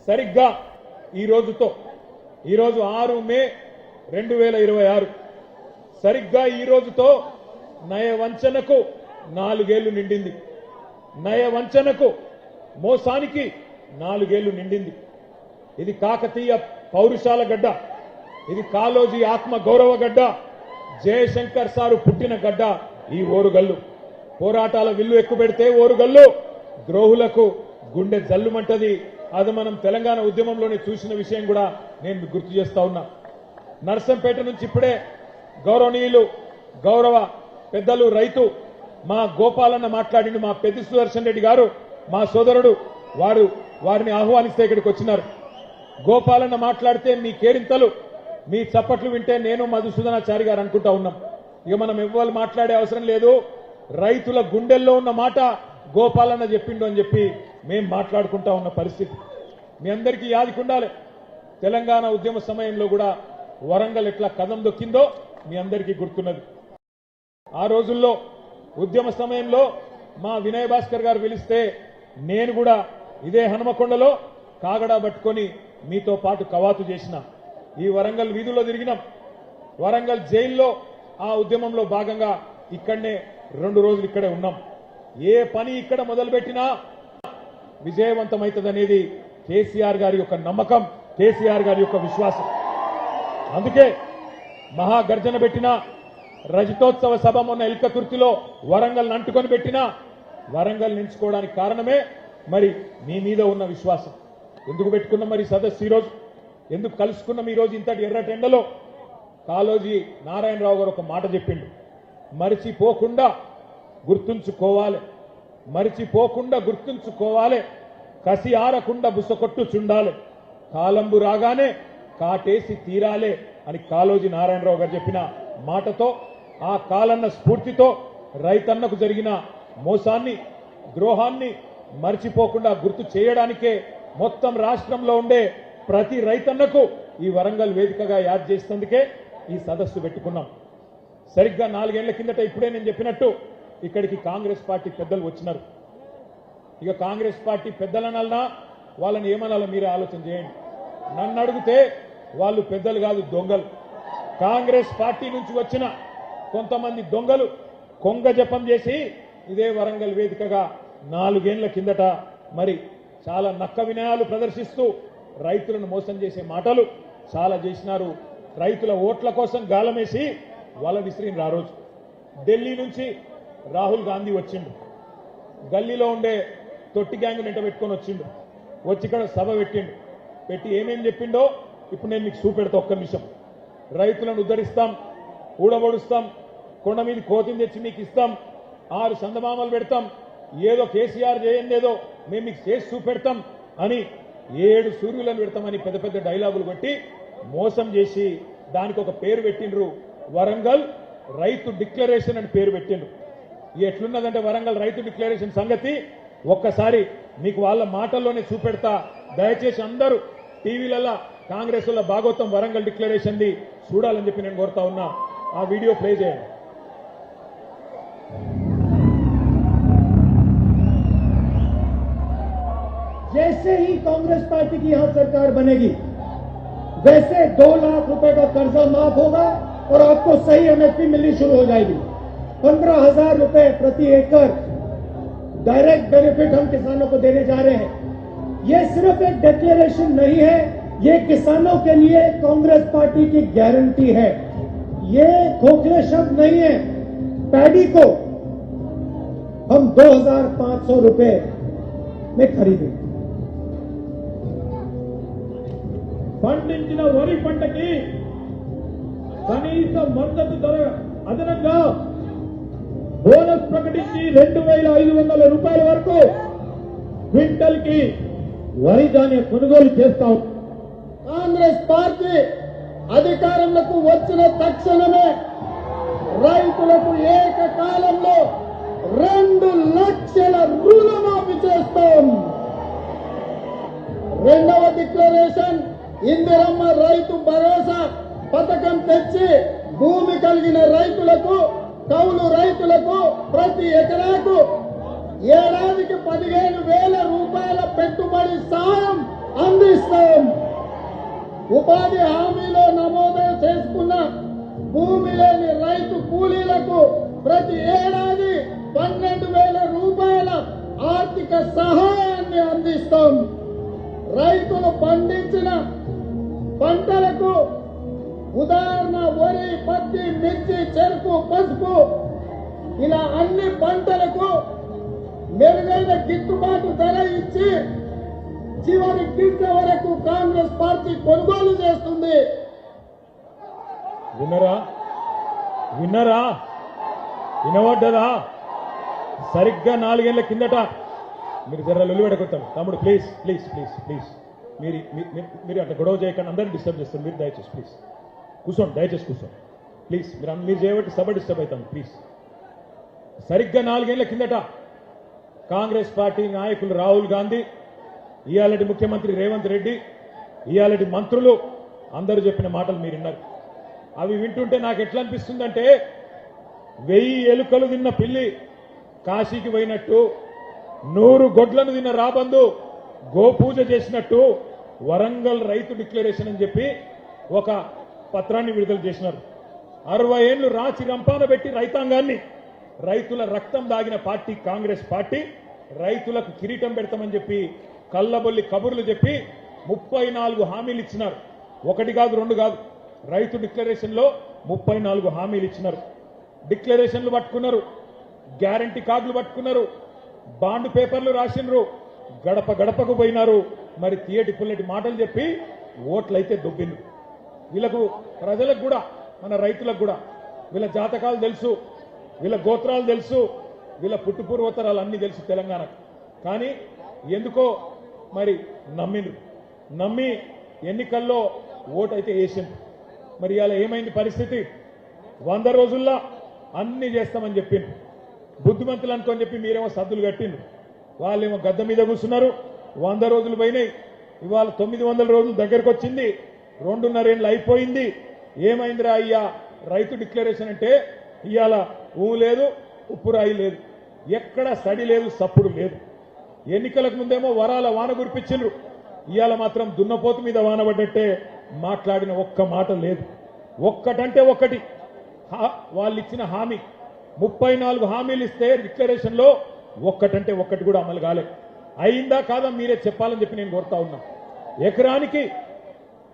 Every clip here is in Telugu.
సరిగ్గా ఈరోజు 6 మే 2026 సరిగ్గా ఈ రోజుతో నయవంచనకు 4 ఏళ్లు నిండింది. నయవంచనకు మోసానికి 4 ఏళ్లు నిండింది. ఇది కాకతీయ పౌరుషాల గడ్డ, ఇది కాళోజీ ఆత్మ గౌరవ గడ్డ, జయశంకర్ సారు పుట్టిన గడ్డ ఈ ఓరుగల్లు. పోరాటాల విల్లు ఎక్కుపెడితే ఓరుగల్లు ద్రోహులకు గుండె జల్లుమంటది. అది మనం తెలంగాణ ఉద్యమంలోనే చూసిన విషయం కూడా నేను గుర్తు చేస్తా ఉన్నా. నర్సంపేట నుంచి ఇప్పుడే గౌరవనీయులు గౌరవ పెద్దలు రైతు మా గోపాలన్న మాట్లాడిండు. మా పెద్ది సుదర్శన్ రెడ్డి గారు మా సోదరుడు వారిని ఆహ్వానిస్తే ఇక్కడికి వచ్చినారు. గోపాలన్న మాట్లాడితే మీ కేరింతలు మీ చప్పట్లు వింటే నేను మధుసూదనాచారి గారు అనుకుంటా ఉన్నాం. ఇక మనం ఎవ్వరు మాట్లాడే అవసరం లేదు. రైతుల గుండెల్లో ఉన్న మాట గోపాలన్న చెప్పిండు అని చెప్పి మేం మాట్లాడుకుంటా ఉన్న పరిస్థితి మీ అందరికీ యాదికుండాలి. తెలంగాణ ఉద్యమ సమయంలో కూడా వరంగల్ ఎట్లా కదం దొక్కిందో మీ అందరికీ గుర్తున్నది. ఆ రోజుల్లో ఉద్యమ సమయంలో మా వినయ్ భాస్కర్ గారు పిలిస్తే నేను కూడా ఇదే హనుమకొండలో కాగడా పట్టుకొని మీతో పాటు కవాతు చేసిన. ఈ వరంగల్ వీధుల్లో తిరిగినాం. వరంగల్ జైల్లో ఆ ఉద్యమంలో భాగంగా ఇక్కడనే 2 రోజులు ఇక్కడే ఉన్నాం. ఏ పని ఇక్కడ మొదలుపెట్టినా విజయవంతమవుతుందనేది కేసీఆర్ గారి యొక్క నమ్మకం, కేసీఆర్ గారి యొక్క విశ్వాసం. అందుకే మహాగర్జన పెట్టిన రజతోత్సవ సభ మొన్న ఎల్కతుర్తిలో వరంగల్ అంటుకొని పెట్టినా వరంగల్ నించుకోవడానికి కారణమే మరి మీ మీద ఉన్న విశ్వాసం. ఎందుకు పెట్టుకున్నాం మరి సదస్సు ఈరోజు, ఎందుకు కలుసుకున్నాం ఈరోజు ఇంతటి ఎర్రటెండలో? కాళోజీ నారాయణరావు గారు ఒక మాట చెప్పిండు, మరిచిపోకుండా గుర్తుంచుకోవాలి, మరిచిపోకుండా గుర్తుంచుకోవాలి, కసి ఆరకుండా బుసకొట్టు చుండాలి, కాలంబు రాగానే కాటేసి తీరాలే అని కాళోజీ నారాయణరావు గారు చెప్పిన మాటతో, ఆ కాలన్న స్ఫూర్తితో రైతన్నకు జరిగిన మోసాన్ని ద్రోహాన్ని మర్చిపోకుండా గుర్తు చేయడానికే మొత్తం రాష్ట్రంలో ఉండే ప్రతి రైతన్నకు ఈ వరంగల్ వేదికగా యాద్ చేసేందుకే ఈ సదస్సు పెట్టుకున్నాం. సరిగ్గా 4 ఏళ్ల కిందట ఇప్పుడే నేను చెప్పినట్టు ఇక్కడికి కాంగ్రెస్ పార్టీ పెద్దలు వచ్చినారు. ఇక కాంగ్రెస్ పార్టీ పెద్దలనన్నా వాళ్ళని ఏమనాలో మీరే ఆలోచన చేయండి. నన్ను అడిగితే వాళ్ళు పెద్దలు కాదు, దొంగలు. కాంగ్రెస్ పార్టీ నుంచి వచ్చిన కొంతమంది దొంగలు కొంగ జపం చేసి ఇదే వరంగల్ వేదికగా 4 ఏళ్ల కిందట మరి చాలా నక్క వినయాలు ప్రదర్శిస్తూ రైతులను మోసం చేసే మాటలు చాలా చేసినారు. రైతుల ఓట్ల కోసం గాలమేసి వల విసిరిన ఆ రోజు ఢిల్లీ నుంచి రాహుల్ గాంధీ వచ్చిండు. గల్లీలో ఉండే తొట్టి గ్యాంగ్ నెంట పెట్టుకొని వచ్చిండు. వచ్చి ఇక్కడ సభ పెట్టిండు. పెట్టి ఏమేం చెప్పిండో ఇప్పుడు నేను మీకు చూపెడతా. ఒక్క నిమిషం. రైతులను ఉద్ధరిస్తాం, ఊడబడుస్తాం, కొండ మీద కోతిని తెచ్చి మీకు ఇస్తాం, 6 సందమామలు పెడతాం, ఏదో కేసీఆర్ చేయండి ఏదో మేము మీకు చేసి చూపెడతాం అని 7 సూర్యులను పెడతామని పెద్ద పెద్ద డైలాగులు కొట్టి మోసం చేసి దానికి ఒక పేరు పెట్టిండ్రు, వరంగల్ రైతు డిక్లరేషన్ అని పేరు పెట్టిండ్రు. ఎట్లున్నదంటే వరంగల్ రైతు డిక్లరేషన్ సంగతి ఒక్కసారి మీకు వాళ్ళ మాటల్లోనే చూపెడతా. దయచేసి అందరూ టీవీలలో కాంగ్రెస్ వల్ల భాగవతం వరంగల్ డిక్లరేషన్ ది చూడాలని చెప్పి నేను కోరుతా ఉన్నా. ఆ వీడియో ప్లే చేయండి. जैसे ही कांग्रेस पार्टी की यहां सरकार बनेगी वैसे 2 लाख रुपए का कर्जा माफ होगा और आपको सही एमएसपी मिलनी शुरू हो जाएगी। 15,000 रुपए प्रति एकड़ डायरेक्ट बेनिफिट हम किसानों को देने जा रहे हैं। ये सिर्फ एक डिक्लेरेशन नहीं है, ये किसानों के लिए कांग्रेस पार्टी की गारंटी है। ये खोखले शब्द नहीं है। पैडी को हम 2,500 रुपए में खरीदेंगे। పండించిన వరి పంటకి కనీస మద్దతు ధర అదనంగా బోనస్ ప్రకటించి 2,500 రూపాయల వరకు క్వింటల్ కి వరి ధాన్య కొనుగోలు చేస్తాం. కాంగ్రెస్ పార్టీ అధికారంలోకి వచ్చిన తక్షణమే రైతులకు ఏకకాలంలో 2 లక్షల రుణమాఫీ చేస్తాం. రెండవ డిక్లరేషన్ ఇందిరమ్మ రైతు భరోసా పథకం తెచ్చి భూమి కలిగిన రైతులకు, కౌలు రైతులకు ప్రతి ఎకరాకు ఏడాదికి 15,000 రూపాయల పెట్టుబడి సాయం అందిస్తాం. ఉపాధి హామీలో నమోదు చేసుకున్న భూమి లేని రైతు కూలీలకు ప్రతి ఏడాది 12,000 రూపాయల ఆర్థిక సహాయాన్ని అందిస్తాం. రైతులు పండించిన పంటలకు ఉదాహరణ వరి, పత్తి, మిర్చి, చెరుకు, పసుపు ఇలా అన్ని పంటలకు మెరుగైన గిట్టుబాటు ధర ఇచ్చి చివరి గింజ వరకు కాంగ్రెస్ పార్టీ కొనుగోలు చేస్తుంది. విన్నరా విన్నరా వినవడ్డదా? సరిగ్గా 4 ఏళ్ల కిందట మీరు జర లొల్లిపెడకొత్తారు తమ్ముడు. ప్లీజ్ ప్లీజ్ ప్లీజ్ ప్లీజ్ మీరు అట్లా గొడవ చేయకుండా అందరినీ డిస్టర్బ్ చేస్తారు. మీరు దయచేసి ప్లీజ్ కూర్చోండి, దయచేసి కూర్చోండి ప్లీజ్. మీరు చేయబట్టి సభ డిస్టర్బ్ అవుతాను ప్లీజ్. సరిగ్గా 4 ఏళ్ల కిందట కాంగ్రెస్ పార్టీ నాయకులు రాహుల్ గాంధీ, ఇయాలటి ముఖ్యమంత్రి రేవంత్ రెడ్డి, ఇయాలటి మంత్రులు అందరూ చెప్పిన మాటలు మీరు విన్నారు. అవి వింటుంటే నాకు ఎట్లా అనిపిస్తుందంటే 1000 ఎలుకలు తిన్న పిల్లి కాశీకి పోయినట్టు, 100 గొడ్లను తిన్న రాబందు గోపూజ చేసినట్టు వరంగల్ రైతు డిక్లరేషన్ అని చెప్పి ఒక పత్రాన్ని విడుదల చేసినారు. 60 ఏళ్లు రాచి రంపాన పెట్టి రైతాంగాన్ని, రైతుల రక్తం దాగిన పార్టీ కాంగ్రెస్ పార్టీ రైతులకు కిరీటం పెడతామని చెప్పి కల్లబొల్లి కబుర్లు చెప్పి 34 హామీలు ఇచ్చినారు. 1 కాదు 2 కాదు, రైతు డిక్లరేషన్ లో 34 హామీలు ఇచ్చినారు. డిక్లరేషన్లు పట్టుకున్నారు, గ్యారంటీ కార్డులు పట్టుకున్నారు, బాండ్ పేపర్లు రాసినారు, గడప గడపకు పోయినారు. మరి తీయటి పుల్లటి మాటలు చెప్పి ఓట్లయితే దొబ్బింది. వీళ్ళకు ప్రజలకు కూడా, మన రైతులకు కూడా వీళ్ళ జాతకాలు తెలుసు, వీళ్ళ గోత్రాలు తెలుసు, వీళ్ళ పుట్టుపూర్వోత్తరాలు అన్నీ తెలుసు తెలంగాణకు. కానీ ఎందుకో మరి నమ్మి ఎన్నికల్లో ఓటైతే వేసింది. మరి ఇలా ఏమైంది పరిస్థితి? 100 రోజుల్లో అన్ని చేస్తామని చెప్పింది. బుద్ధిమంతులు అనుకోని చెప్పి మీరేమో సద్దులు కట్టిండ్రు, వాళ్ళేమో గద్ద మీద కూర్చున్నారు. 100 రోజులు పోయినాయి, ఇవాళ 900 రోజులు దగ్గరకు వచ్చింది, 2.5 ఏళ్ళు అయిపోయింది. ఏమైందిరా అయ్యా రైతు డిక్లరేషన్ అంటే? ఇవాళ ఊ లేదు, ఉప్పురాయి లేదు, ఎక్కడ సడి లేదు, సప్పుడు లేదు. ఎన్నికలకు ముందేమో వరాల వాన కురిపించిండ్రు, ఇవాళ మాత్రం దున్నపోతు మీద వాన పడ్డట్టే మాట్లాడిన ఒక్క మాట లేదు. ఒక్కటంటే ఒక్కటి వాళ్ళు ఇచ్చిన హామీ 34 హామీలు ఇస్తే డిక్లరేషన్ లో ఒక్కటంటే ఒక్కటి కూడా అమలు కాలే. అయిందా కాదా మీరే చెప్పాలని చెప్పి నేను కోరుతా ఉన్నా. ఎకరానికి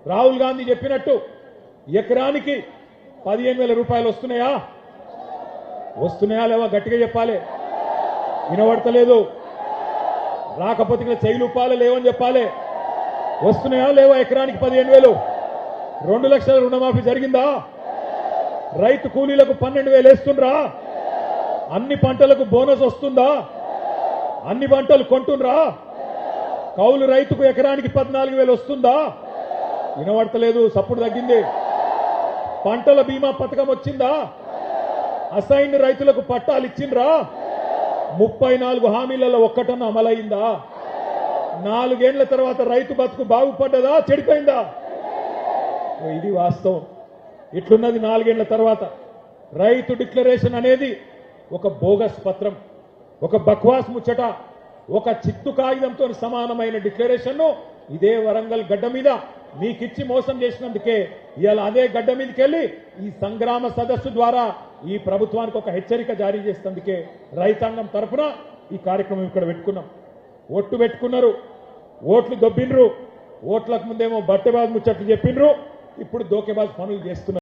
రాహుల్ గాంధీ చెప్పినట్టు ఎకరానికి 15,000 రూపాయలు వస్తున్నాయా? వస్తున్నాయా లేవా? గట్టిగా చెప్పాలి. వినబడతలేదు. రాకపోతే ఇక్కడ చెయ్యి ఉప్పాలి లేవని చెప్పాలి. వస్తున్నాయా లేవా? ఎకరానికి 15,000. 2 లక్షల రుణమాఫీ జరిగిందా? రైతు కూలీలకు 12,000 వేస్తుండ్రా? అన్ని పంటలకు బోనస్ వస్తుందా? అన్ని పంటలు కొంటుండ్రా? కౌలు రైతుకు ఎకరానికి 14,000 వస్తుందా? వినబడతలేదు, సప్పుడు తగ్గింది. పంటల బీమా పథకం వచ్చిందా? అసైన్డ్ రైతులకు పట్టాలు ఇచ్చిండ్రా? 34 హామీలలో ఒక్కటన్నా అమలైందా? 4 ఏళ్ల తర్వాత రైతు బతుకు బాగుపడ్డదా చెడిపోయిందా? ఇది వాస్తవం. ఇట్లున్నది 4 ఏళ్ల తర్వాత. రైతు డిక్లరేషన్ అనేది ఒక బోగస్ పత్రం, ఒక బక్వాస్ ముచ్చట, ఒక చిత్తు కాగితంతో సమానమైన డిక్లరేషన్ ఇదే వరంగల్ గడ్డ మీద మీకిచ్చి మోసం చేసినందుకే ఇవాళ అదే గడ్డ మీదకి వెళ్ళి ఈ సంగ్రామ సదస్సు ద్వారా ఈ ప్రభుత్వానికి ఒక హెచ్చరిక జారీ చేసేందుకే రైతాంగం తరఫున ఈ కార్యక్రమం ఇక్కడ పెట్టుకున్నాం. ఓట్లు పెట్టుకున్నారు, ఓట్లు దొబ్బిండ్రు, ఓట్లకు ముందేమో బట్టెబాజు ముచ్చట్లు చెప్పిండ్రు, ఇప్పుడు దోకేబాజు పనులు చేస్తున్నారు.